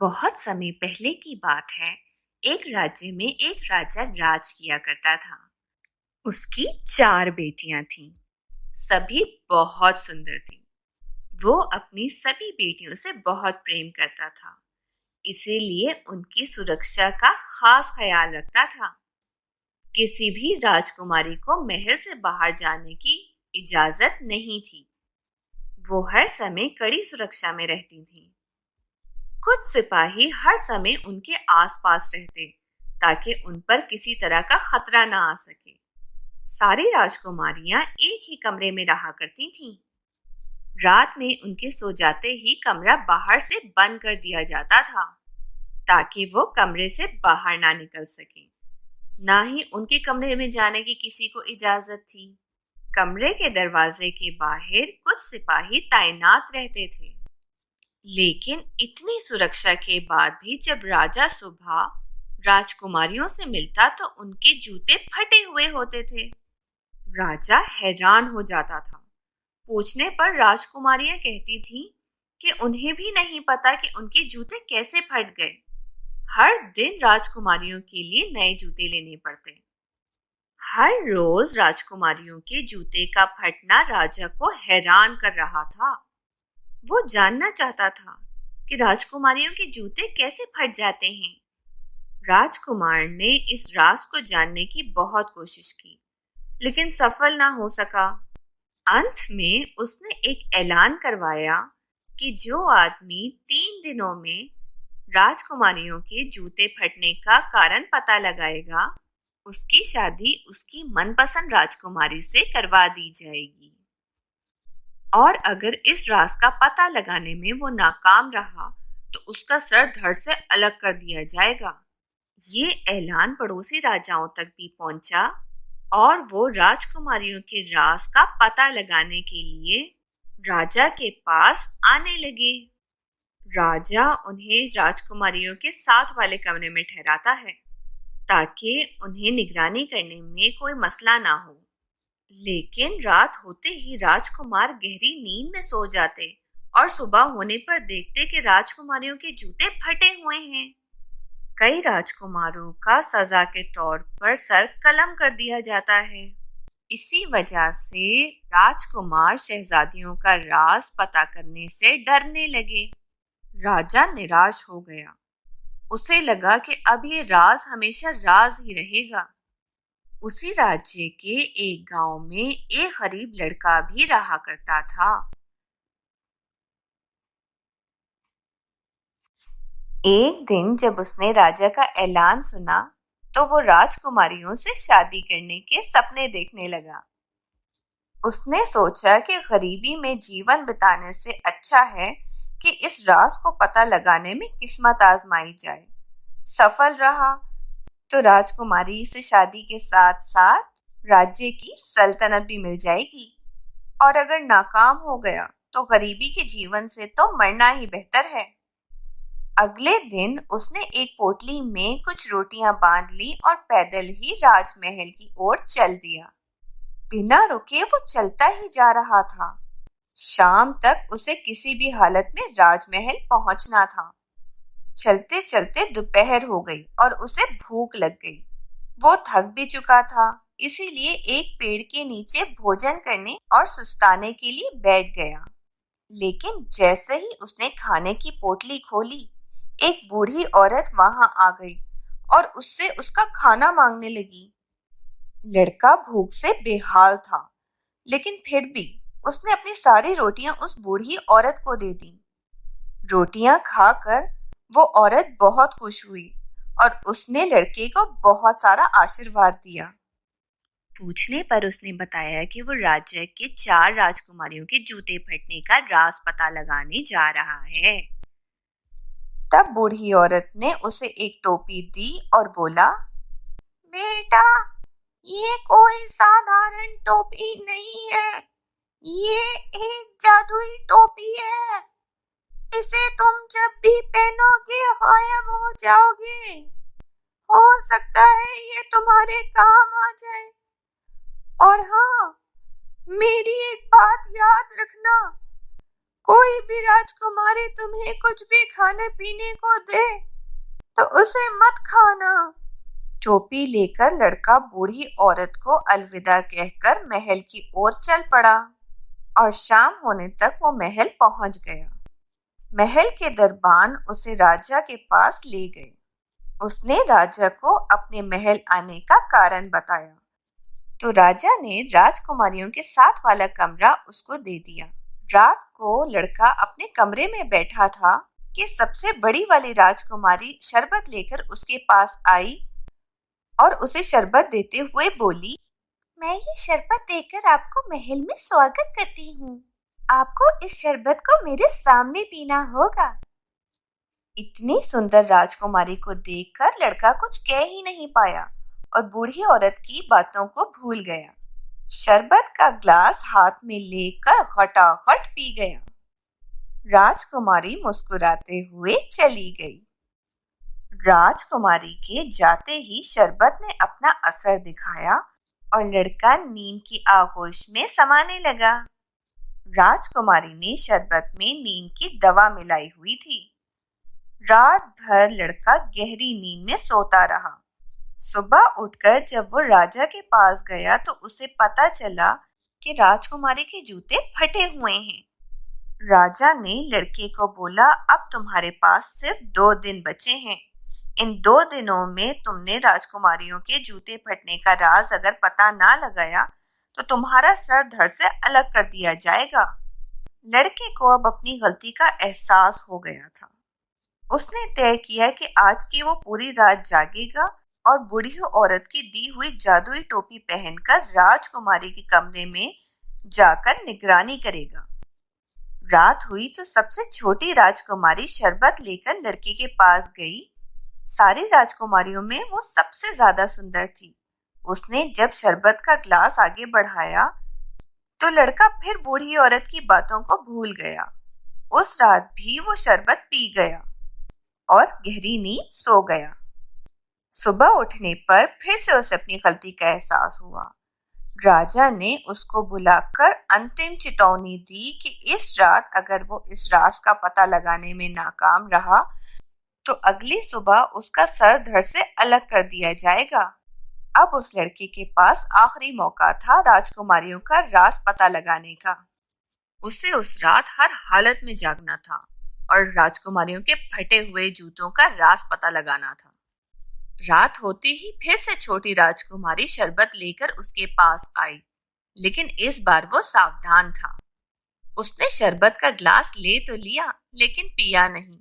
बहुत समय पहले की बात है। एक राज्य में एक राजा राज किया करता था। उसकी 4 बेटियां थीं। सभी बहुत सुंदर थीं। वो अपनी सभी बेटियों से बहुत प्रेम करता था, इसीलिए उनकी सुरक्षा का खास ख्याल रखता था। किसी भी राजकुमारी को महल से बाहर जाने की इजाजत नहीं थी। वो हर समय कड़ी सुरक्षा में रहती थीं। कुछ सिपाही हर समय उनके आसपास रहते ताकि उन पर किसी तरह का खतरा ना आ सके। सारी राजकुमारियां एक ही कमरे में रहा करती थीं। रात में उनके सो जाते ही कमरा बाहर से बंद कर दिया जाता था ताकि वो कमरे से बाहर ना निकल सके। ना ही उनके कमरे में जाने की किसी को इजाजत थी। कमरे के दरवाजे के बाहर कुछ सिपाही तैनात रहते थे। लेकिन इतनी सुरक्षा के बाद भी जब राजा सुबह राजकुमारियों से मिलता तो उनके जूते फटे हुए होते थे। राजा हैरान हो जाता था। पूछने पर राजकुमारियां कहती थीं कि उन्हें भी नहीं पता कि उनके जूते कैसे फट गए। हर दिन राजकुमारियों के लिए नए जूते लेने पड़ते। हर रोज राजकुमारियों के जूते का फटना राजा को हैरान कर रहा था। वो जानना चाहता था कि राजकुमारियों के जूते कैसे फट जाते हैं। राजकुमार ने इस राज को जानने की बहुत कोशिश की, लेकिन सफल ना हो सका। अंत में उसने एक ऐलान करवाया कि जो आदमी 3 दिनों में राजकुमारियों के जूते फटने का कारण पता लगाएगा, उसकी शादी उसकी मनपसंद राजकुमारी से करवा दी जाएगी। और अगर इस राज का पता लगाने में वो नाकाम रहा तो उसका सर धड़ से अलग कर दिया जाएगा। ये ऐलान पड़ोसी राजाओं तक भी पहुंचा और वो राजकुमारियों के राज का पता लगाने के लिए राजा के पास आने लगे। राजा उन्हें राजकुमारियों के साथ वाले कमरे में ठहराता है ताकि उन्हें निगरानी करने में कोई मसला ना हो। लेकिन रात होते ही राजकुमार गहरी नींद में सो जाते और सुबह होने पर देखते कि राजकुमारियों के जूते फटे हुए हैं। कई राजकुमारों का सजा के तौर पर सर कलम कर दिया जाता है। इसी वजह से राजकुमार शहजादियों का राज पता करने से डरने लगे। राजा निराश हो गया। उसे लगा कि अब ये राज हमेशा राज ही रहेगा। उसी राज्य के एक गांव में एक गरीब लड़का भी रहा करता था। एक दिन जब उसने राजा का ऐलान सुना तो वो राजकुमारियों से शादी करने के सपने देखने लगा। उसने सोचा कि गरीबी में जीवन बिताने से अच्छा है कि इस राज को पता लगाने में किस्मत आजमाई जाए। सफल रहा तो राजकुमारी से शादी के साथ साथ राज्य की सल्तनत भी मिल जाएगी, और अगर नाकाम हो गया तो गरीबी के जीवन से तो मरना ही बेहतर है। अगले दिन उसने एक पोटली में कुछ रोटियां बांध ली और पैदल ही राजमहल की ओर चल दिया। बिना रुके वो चलता ही जा रहा था। शाम तक उसे किसी भी हालत में राजमहल पहुंचना था। चलते चलते दोपहर हो गई और उसे भूख लग गई। वो थक भी चुका था, इसीलिए एक पेड़ के नीचे भोजन करने और सुस्ताने के लिए बैठ गया। लेकिन जैसे ही उसने खाने की पोटली खोली, एक बूढ़ी औरत वहां आ गई और उससे उसका खाना मांगने लगी। लड़का भूख से बेहाल था, लेकिन फिर भी उसने अपनी सारी रोटियां उस बूढ़ी औरत को दे दी। रोटियां खाकर वो औरत बहुत खुश हुई और उसने लड़के को बहुत सारा आशीर्वाद दिया। पूछने पर उसने बताया कि वो राज्य के 4 राजकुमारियों के जूते फटने का राज पता लगाने जा रहा है। तब बूढ़ी औरत ने उसे एक टोपी दी और बोला, बेटा, ये कोई साधारण टोपी नहीं है, ये एक जादुई टोपी है। इसे तुम जब भी पहनोगे गायब हो जाओगे। हो सकता है ये तुम्हारे काम आ जाए। और हाँ, मेरी एक बात याद रखना, कोई भी राजकुमारी तुम्हें कुछ भी खाने पीने को दे तो उसे मत खाना। टोपी लेकर लड़का बूढ़ी औरत को अलविदा कहकर महल की ओर चल पड़ा और शाम होने तक वो महल पहुंच गया। महल के दरबान उसे राजा के पास ले गए। उसने राजा को अपने महल आने का कारण बताया तो राजा ने राजकुमारियों के साथ वाला कमरा उसको दे दिया। रात को लड़का अपने कमरे में बैठा था कि सबसे बड़ी वाली राजकुमारी शरबत लेकर उसके पास आई और उसे शरबत देते हुए बोली, मैं ये शरबत देकर आपको महल में स्वागत करती हूँ। आपको इस शरबत को मेरे सामने पीना होगा। इतनी सुंदर राजकुमारी को देखकर लड़का कुछ कह ही नहीं पाया और बूढ़ी औरत की बातों को भूल गया। शरबत का ग्लास हाथ में लेकर खटाखट पी गया। राजकुमारी मुस्कुराते हुए चली गई। राजकुमारी के जाते ही शरबत ने अपना असर दिखाया और लड़का नींद की आगोश में समाने लगा। राजकुमारी ने शरबत में नींद की दवा मिलाई हुई थी। रात भर लड़का गहरी नींद में सोता रहा। सुबह उठकर जब वो राजा के पास गया तो उसे पता चला कि राजकुमारी के जूते फटे हुए हैं। राजा ने लड़के को बोला, अब तुम्हारे पास सिर्फ 2 दिन बचे हैं। इन 2 दिनों में तुमने राजकुमारियों के जूते फटने का राज अगर पता ना लगाया तो तुम्हारा सर धड़ से अलग कर दिया जाएगा। लड़के को अब अपनी गलती का एहसास हो गया था। उसने तय किया कि आज की वो पूरी रात जागेगा और बूढ़ी औरत की दी हुई जादुई टोपी पहनकर राजकुमारी के कमरे में जाकर निगरानी करेगा। रात हुई तो सबसे छोटी राजकुमारी शरबत लेकर लड़के के पास गई। सारी राजकुमारियों में वो सबसे ज्यादा सुंदर थी। उसने जब शरबत का ग्लास आगे बढ़ाया तो लड़का फिर बूढ़ी औरत की बातों को भूल गया। उस रात भी वो शरबत पी गया और गहरी नींद सो गया। सुबह उठने पर फिर से उसे अपनी गलती का एहसास हुआ। राजा ने उसको बुलाकर अंतिम चेतावनी दी कि इस रात अगर वो इस राज का पता लगाने में नाकाम रहा तो अगली सुबह उसका सर धड़ से अलग कर दिया जाएगा। अब उस लड़के के पास आखिरी मौका था राजकुमारियों का राज पता लगाने का। उसे उस रात हर हालत में जागना था और राजकुमारियों के फटे हुए जूतों का राज पता लगाना था। रात होते ही फिर से छोटी राजकुमारी शरबत लेकर उसके पास आई, लेकिन इस बार वो सावधान था। उसने शरबत का ग्लास ले तो लिया लेकिन पिया नहीं।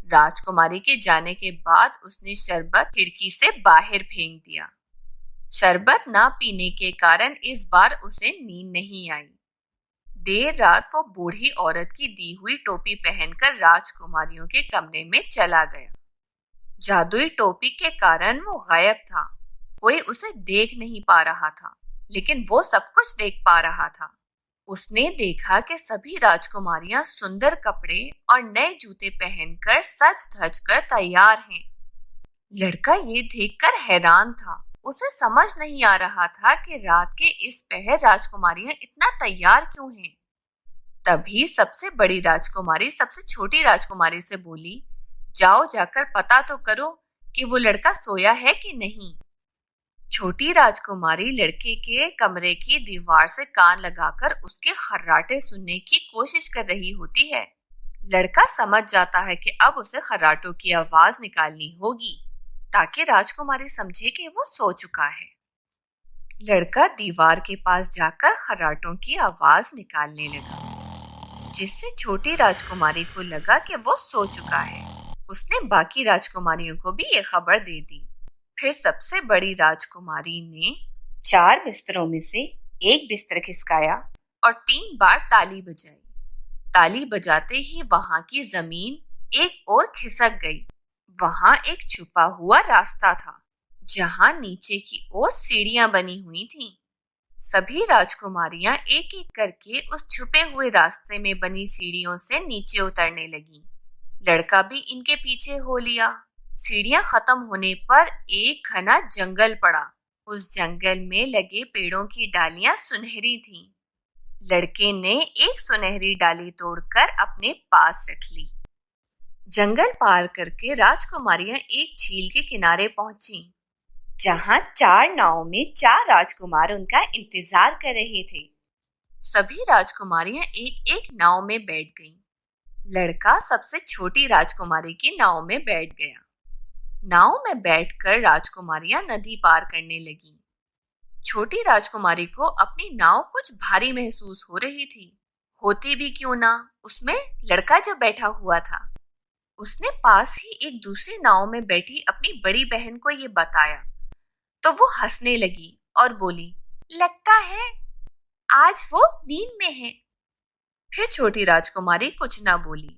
राजकुमारी के जाने के बाद उसने शरबत खिड़की से बाहर फेंक दिया। शरबत ना पीने के कारण इस बार उसे नींद नहीं आई। देर रात वो बूढ़ी औरत की दी हुई टोपी पहनकर राजकुमारियों के कमरे में चला गया। जादुई टोपी के कारण वो गायब था। कोई उसे देख नहीं पा रहा था, लेकिन वो सब कुछ देख पा रहा था। उसने देखा कि सभी राजकुमारियां सुंदर कपड़े और नए जूते पहनकर सज धज कर तैयार हैं। लड़का ये देखकर हैरान था। उसे समझ नहीं आ रहा था कि रात के इस पहर राजकुमारियां इतना तैयार क्यों हैं। तभी सबसे बड़ी राजकुमारी सबसे छोटी राजकुमारी से बोली, जाओ जाकर पता तो करो कि वो लड़का सोया है कि नहीं। छोटी राजकुमारी लड़के के कमरे की दीवार से कान लगाकर उसके खर्राटे सुनने की कोशिश कर रही होती है। लड़का समझ जाता है कि अब उसे खर्राटों की आवाज निकालनी होगी ताकि राजकुमारी समझे कि वो सो चुका है। लड़का दीवार के पास जाकर खर्राटों की आवाज निकालने लगा, जिससे छोटी राजकुमारी को लगा कि वो सो चुका है। उसने बाकी राजकुमारियों को भी ये खबर दे दी। फिर सबसे बड़ी राजकुमारी ने 4 बिस्तरों में से एक बिस्तर खिसकाया और 3 बार ताली बजाई। ताली बजाते ही वहां की जमीन एक ओर खिसक गई। वहां एक छुपा हुआ रास्ता था, जहां नीचे की ओर सीढ़ियां बनी हुई थीं। सभी राजकुमारियां एक एक करके उस छुपे हुए रास्ते में बनी सीढ़ियों से नीचे उतरने लगी। लड़का भी इनके पीछे हो लिया। सीढ़ियां खत्म होने पर एक घना जंगल पड़ा। उस जंगल में लगे पेड़ों की डालियां सुनहरी थीं। लड़के ने एक सुनहरी डाली तोड़कर अपने पास रख ली। जंगल पार करके राजकुमारियां एक झील के किनारे पहुंची, जहां 4 नाव में 4 राजकुमार उनका इंतजार कर रहे थे। सभी राजकुमारियां एक एक नाव में बैठ गईं। लड़का सबसे छोटी राजकुमारी की नाव में बैठ गया। नाव में बैठकर राजकुमारियां नदी पार करने लगीं। छोटी राजकुमारी को अपनी नाव कुछ भारी महसूस हो रही थी। होती भी क्यों ना, उसमें लड़का जो बैठा हुआ था। उसने पास ही एक दूसरी नाव में बैठी अपनी बड़ी बहन को ये बताया तो वो हंसने लगी और बोली, लगता है आज वो नींद में है। फिर छोटी राजकुमारी कुछ ना बोली।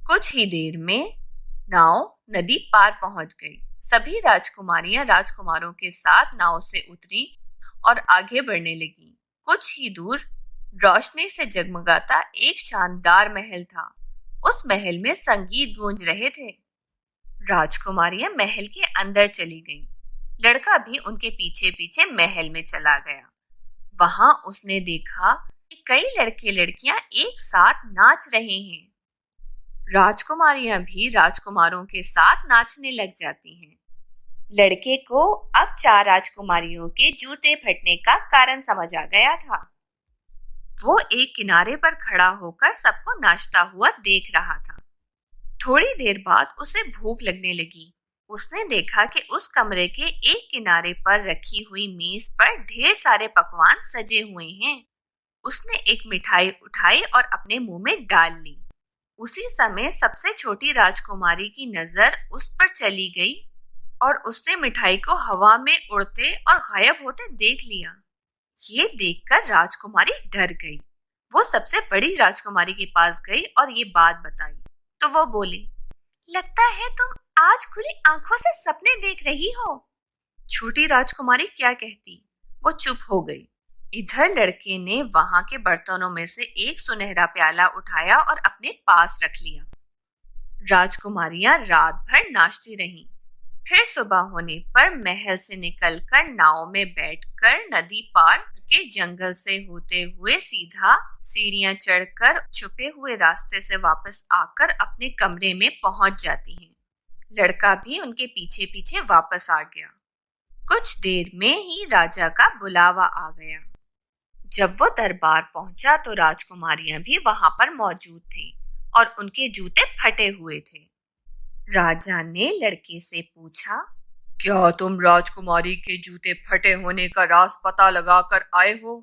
कुछ ही देर में नाव नदी पार पहुंच गई। सभी राजकुमारियां राजकुमारों के साथ नाव से उतरी और आगे बढ़ने लगी। कुछ ही दूर रोशनी से जगमगाता एक शानदार महल था। उस महल में संगीत गूंज रहे थे। राजकुमारियां महल के अंदर चली गईं। लड़का भी उनके पीछे पीछे महल में चला गया। वहां उसने देखा कि कई लड़के लड़कियां एक साथ नाच रहे हैं। राजकुमारियां भी राजकुमारों के साथ नाचने लग जाती हैं। लड़के को अब 4 राजकुमारियों के जूते फटने का कारण समझ आ गया था। वो एक किनारे पर खड़ा होकर सबको नाचता हुआ देख रहा था। थोड़ी देर बाद उसे भूख लगने लगी। उसने देखा कि उस कमरे के एक किनारे पर रखी हुई मेज पर ढेर सारे पकवान सजे हुए हैं। उसने एक मिठाई उठाई और अपने मुंह में डाल ली। उसी समय सबसे छोटी राजकुमारी की नजर उस पर चली गई और उसने मिठाई को हवा में उड़ते और गायब होते देख लिया। ये देखकर राजकुमारी डर गई। वो सबसे बड़ी राजकुमारी के पास गई और ये बात बताई तो वो बोली, लगता है तुम आज खुली आंखों से सपने देख रही हो। छोटी राजकुमारी क्या कहती, वो चुप हो गई। इधर लड़के ने वहां के बर्तनों में से एक सुनहरा प्याला उठाया और अपने पास रख लिया। राजकुमारियां रात भर नाचती रहीं। फिर सुबह होने पर महल से निकलकर नाव में बैठकर नदी पार के जंगल से होते हुए सीधा सीढ़ियां चढ़कर छुपे हुए रास्ते से वापस आकर अपने कमरे में पहुंच जाती हैं। लड़का भी उनके पीछे पीछे वापस आ गया। कुछ देर में ही राजा का बुलावा आ गया। जब वो दरबार पहुंचा तो राजकुमारियां भी वहां पर मौजूद थीं और उनके जूते फटे हुए थे। राजा ने लड़के से पूछा, क्या तुम राजकुमारी के जूते फटे होने का राज पता लगा कर आए हो?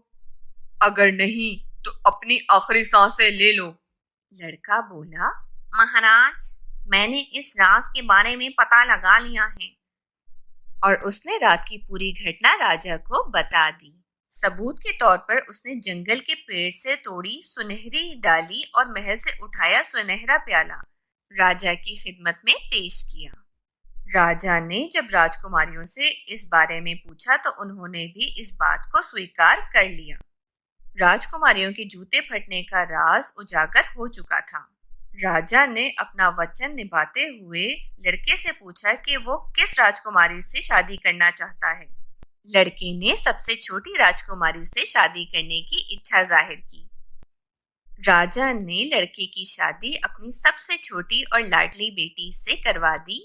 अगर नहीं तो अपनी आखिरी सांसें ले लो। लड़का बोला, महाराज, मैंने इस राज के बारे में पता लगा लिया है। और उसने रात की पूरी घटना राजा को बता दी। सबूत के तौर पर उसने जंगल के पेड़ से तोड़ी सुनहरी डाली और महल से उठाया सुनहरा प्याला राजा की खिदमत में पेश किया। राजा ने जब राजकुमारियों से इस बारे में पूछा तो उन्होंने भी इस बात को स्वीकार कर लिया। राजकुमारियों के जूते फटने का राज उजागर हो चुका था। राजा ने अपना वचन निभाते हुए लड़के से पूछा कि वो किस राजकुमारी से शादी करना चाहता है। लड़के ने सबसे छोटी राजकुमारी से शादी करने की इच्छा जाहिर की। राजा ने लड़के की शादी अपनी सबसे छोटी और लाडली बेटी से करवा दी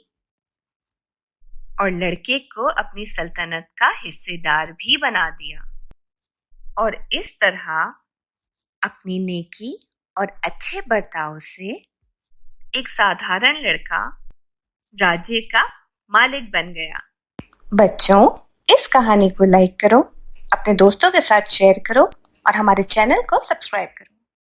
और लड़के को अपनी सल्तनत का हिस्सेदार भी बना दिया। और इस तरह अपनी नेकी और अच्छे बर्ताव से एक साधारण लड़का राज्य का मालिक बन गया। बच्चों, इस कहानी को लाइक करो, अपने दोस्तों के साथ शेयर करो और हमारे चैनल को सब्सक्राइब करो।